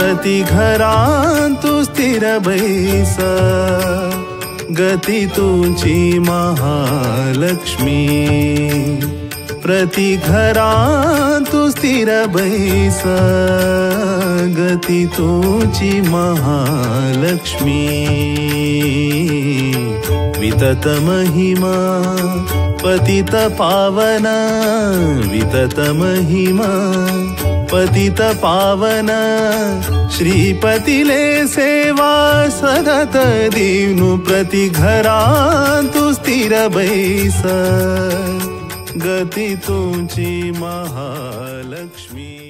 प्रति घरांतु स्थिर बैस गती तुझी महालक्ष्मी प्रति घरांतु स्थिर बैस गती तुझी महालक्ष्मी वितत महिमा पतित पावन वितत महिमा पतित पावन श्रीपतिले सेवा सदत दीनु प्रति घरांतु स्थिर बैस गती तुझी महालक्ष्मी।